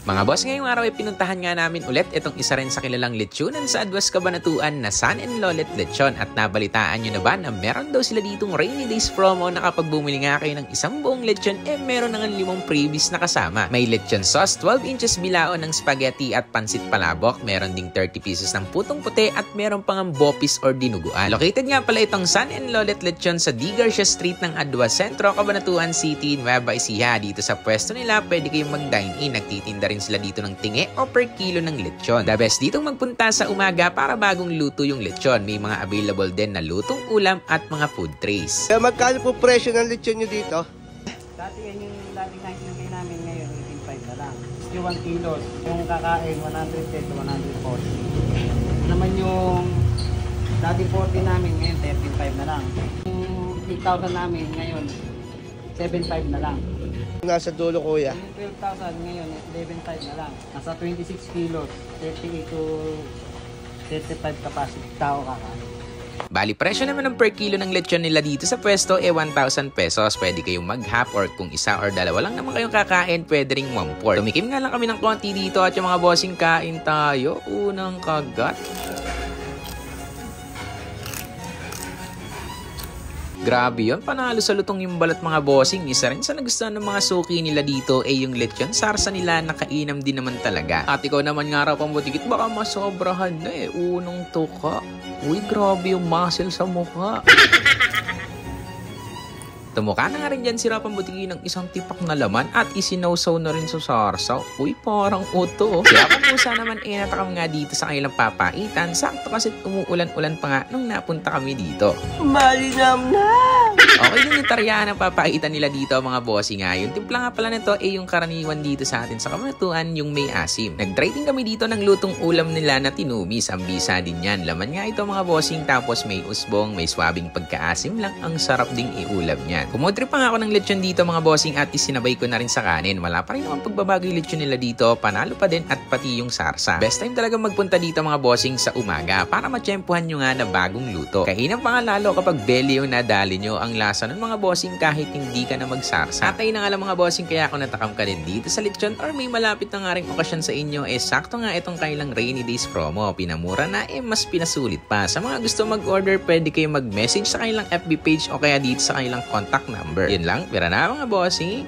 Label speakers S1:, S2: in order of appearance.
S1: Mga boss, ngayong araw ay pinuntahan nga namin ulit itong isa rin sa kilalang lechonan sa Aduas, Cabanatuan na San and Lolet Lechon. At nabalitaan nyo na ba na meron daw sila ditong rainy days promo na kapag bumili nga kayo ng isang buong lechon, meron na nga 5 freebies na kasama. May lechon sauce, 12 inches bilao ng spaghetti at pansit palabok. Meron ding 30 pieces ng putong puti at meron pang bopis or dinuguan. Located nga pala itong San and Lolet Lechon sa D. Garcia Street ng Aduas Centro, Cabanatuan City, Nueva Ecija. Dito sa pwesto nila, pwede kayong mag-dine-in. Nagtitinda rin sila dito ng tingi o per kilo ng lechon. The best ditong magpunta sa umaga para bagong luto yung lechon. May mga available din na lutong ulam at mga food trays.
S2: Magkano po presyo ng lechon nyo dito?
S3: Dati yan yung dating nakinagay namin, ngayon 18.5 na lang. 1 kilos. Yung kakain 110 to 140. Naman yung dating 40 namin, ngayon 13.5 na lang. Yung 8,000 namin ngayon 7.5 na lang.
S2: Nasa dulo, kuya.
S3: Yung 12,000 ngayon 11.5 na lang. Nasa 26 kilos, 38 to 35 capacity tao kakain.
S1: Bali, presyo naman ng per kilo ng lechon nila dito sa pwesto 1,000 pesos. Pwede kayong mag-half or kung isa or dalawa lang naman kayong kakain, pwede ring 1/4. Tumikim nga lang kami ng konti dito at yung mga bossing kain tayo. Unang kagat. Grabe yun, panalo sa lutong yung balat mga bossing. Isa rin sa nagustuhan ng mga suki nila dito yung lechon sarsa nila, nakainam din naman talaga. At ikaw naman nga raw pambutikit, baka masobrahan na unong tuka. Uy, grabe yung muscle sa mukha. Tumukha na nga rin dyan si Rapang Butiki ng isang tipak na laman at isinawsaw na rin sa sarsaw. Uy, parang uto. Si Rapang Pusa naman natakam nga dito sa kanilang papaitan. Sakto kasi umuulan-ulan pa nga nung napunta kami dito.
S2: Malinam na!
S1: Okay din yung taryaan ng papaitan nila dito mga bossing nga. Yung timpla nga pala nito yung karaniwan dito sa atin sa Cabanatuan, yung may asim. Nag-try din kami dito ng lutong ulam nila na tinumis. Ang bisa din yan. Laman nga ito mga bossing, tapos may usbong, may swabing pagkaasim lang. Ang sarap ding iulam niyan. Kumutri pa nga ako ng lechon dito mga bossing at sinabay ko na rin sa kanin. Wala pa rin naman pagbabago yung lechon nila dito. Panalo pa din at pati yung sarsa. Best time talaga magpunta dito mga bossing sa umaga para matsyempuhan nyo nga na bagong luto. Kainan pa nga lalo kapag belly yung nadali nyo ang lasa ng mga bossing kahit hindi ka na magsarsa. At ayun na nga lang mga bossing, kaya ako natakam ka din dito sa lechon or may malapit na nga rin okasyon sa inyo, sakto nga itong kailang rainy days promo. Pinamura na mas pinasulit pa. Sa mga gusto mag-order, pwede kayo mag-message sa kanilang FB page o kaya dito sa kanilang contact number. Yun lang, pera na mga bossing.